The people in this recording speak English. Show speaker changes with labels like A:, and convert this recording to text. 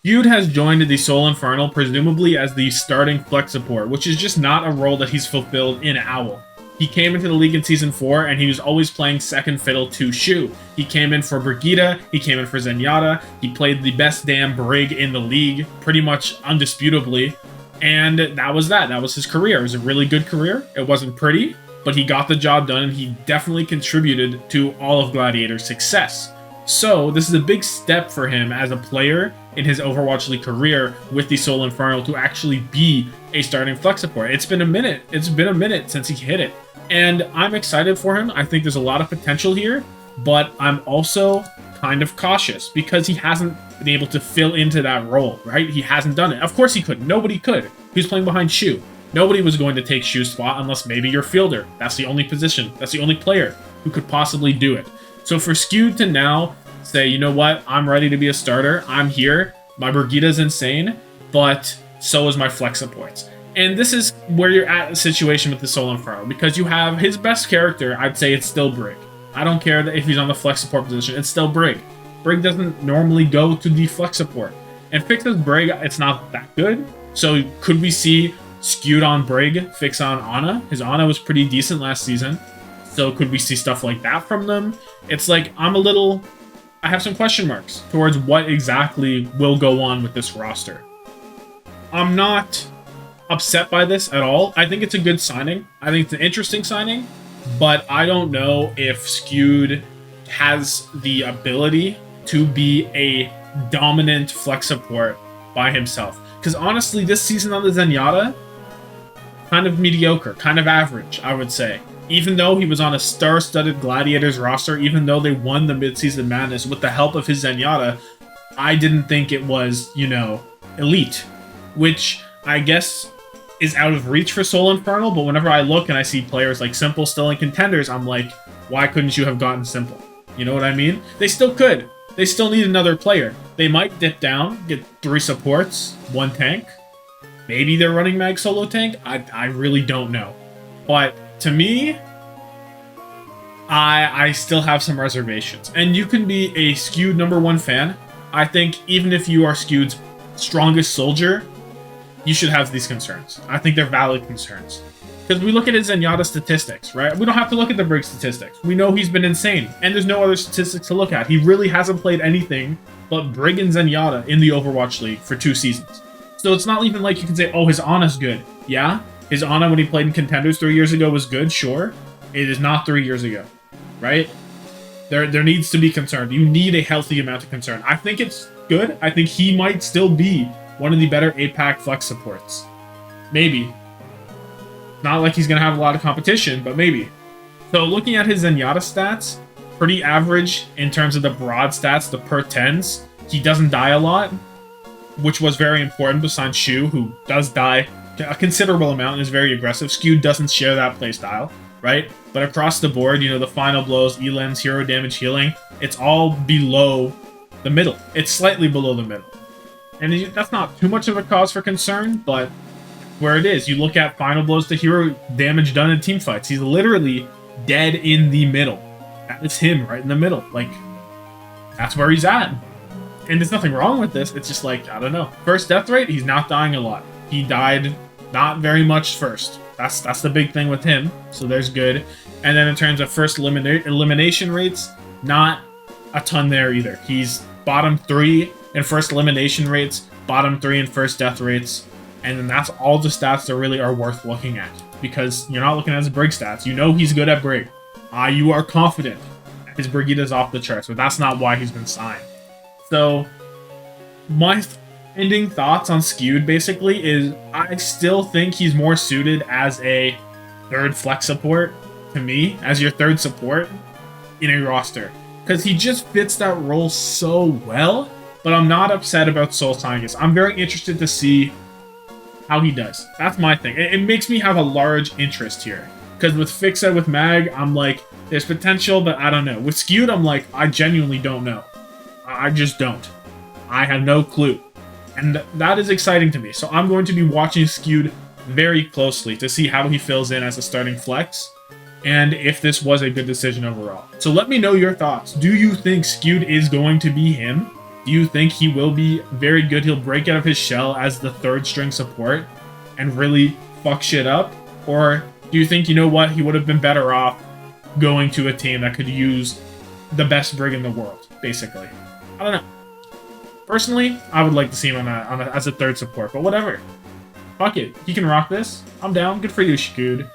A: Feud has joined the Soul Infernal presumably as the starting flex support, which is just not a role that he's fulfilled in Owl. He came into the league in Season 4, and he was always playing second fiddle to Shu. He came in for Brigitte, he came in for Zenyatta, he played the best damn Brig in the league, pretty much undisputably, and that was that. That was his career. It was a really good career. It wasn't pretty, but he got the job done, and he definitely contributed to all of Gladiator's success. So, this is a big step for him as a player in his Overwatch League career with the Soul Infernal to actually be a starting flex support. It's been a minute. It's been a minute since he hit it. And I'm excited for him. I think there's a lot of potential here, but I'm also kind of cautious because he hasn't been able to fill into that role, right? He hasn't done it. Of course he could. Nobody could. He's playing behind Shu. Nobody was going to take Shu's spot unless maybe you're Fielder. That's the only position. That's the only player who could possibly do it. So for Skewed to now say, you know what, I'm ready to be a starter, I'm here, my Brigitte's insane, but so is my flex supports. And this is where you're at the situation with the Soul Inferno, because you have his best character, I'd say it's still Brig. I don't care that if he's on the flex support position, it's still Brig. Brig doesn't normally go to the flex support. And Fix's Brig, it's not that good, so could we see Skewed on Brig, Fix on Ana? His Ana was pretty decent last season. So could we see stuff like that from them? It's like, I have some question marks towards what exactly will go on with this roster. I'm not upset by this at all. I think it's a good signing. I think it's an interesting signing, but I don't know if Skewed has the ability to be a dominant flex support by himself. Because honestly, this season on the Zenyatta, kind of mediocre, kind of average, I would say. Even though he was on a star-studded Gladiators roster, even though they won the Mid-Season Madness with the help of his Zenyatta, I didn't think it was, elite. Which, I guess, is out of reach for Soul Infernal, but whenever I look and I see players like Simple still in contenders, I'm like, why couldn't you have gotten Simple? You know what I mean? They still could. They still need another player. They might dip down, get 3 supports, 1 tank. Maybe they're running Mag Solo tank. I really don't know. But to me, I still have some reservations. And you can be a Skewed #1 fan. I think even if you are Skewed's strongest soldier, you should have these concerns. I think they're valid concerns. Because we look at his Zenyatta statistics, right? We don't have to look at the Brig statistics. We know he's been insane. And there's no other statistics to look at. He really hasn't played anything but Brig and Zenyatta in the Overwatch League for 2 seasons. So it's not even like you can say, oh, his Ana's good. Yeah, his Ana when he played in Contenders 3 years ago was good, sure. It is not 3 years ago, right? There needs to be concern. You need a healthy amount of concern. I think it's good. I think he might still be one of the better APAC flex supports. Maybe. Not like he's going to have a lot of competition, but maybe. So looking at his Zenyatta stats, pretty average in terms of the broad stats, the per 10s. He doesn't die a lot, which was very important besides Shu, who does die a considerable amount and is very aggressive. Skewed doesn't share that playstyle, right? But across the board, the final blows, elens, hero damage, healing, it's all below the middle. It's slightly below the middle. And that's not too much of a cause for concern, but where it is, you look at final blows to hero damage done in team fights. He's literally dead in the middle. That is him right in the middle. Like, that's where he's at. And there's nothing wrong with this. It's just like, I don't know. First death rate, he's not dying a lot. He died not very much first. That's the big thing with him. So there's good. And then in terms of first elimination rates, not a ton there either. He's bottom 3 in first elimination rates, bottom 3 in first death rates. And then that's all the stats that really are worth looking at. Because you're not looking at his Brig stats. You know he's good at Brig. You are confident his Brigitte's off the charts, but that's not why he's been signed. So, my ending thoughts on Skewed, basically, is I still think he's more suited as a third flex support, to me, as your third support in a roster. Because he just fits that role so well, but I'm not upset about Soul Scientist. I'm very interested to see how he does. That's my thing. It makes me have a large interest here. Because with Fixa, with Mag, I'm like, there's potential, but I don't know. With Skewed, I'm like, I genuinely don't know. I just don't. I have no clue. And that is exciting to me. So I'm going to be watching Skewed very closely to see how he fills in as a starting flex, and if this was a good decision overall. So let me know your thoughts. Do you think Skewed is going to be him Do you think he will be very good? He'll break out of his shell as the third string support and really fuck shit up? Or do you think, you know what, he would have been better off going to a team that could use the best Brig in the world, basically? I don't know. Personally, I would like to see him as a third support, but whatever. Fuck it. He can rock this. I'm down. Good for you, Shkud.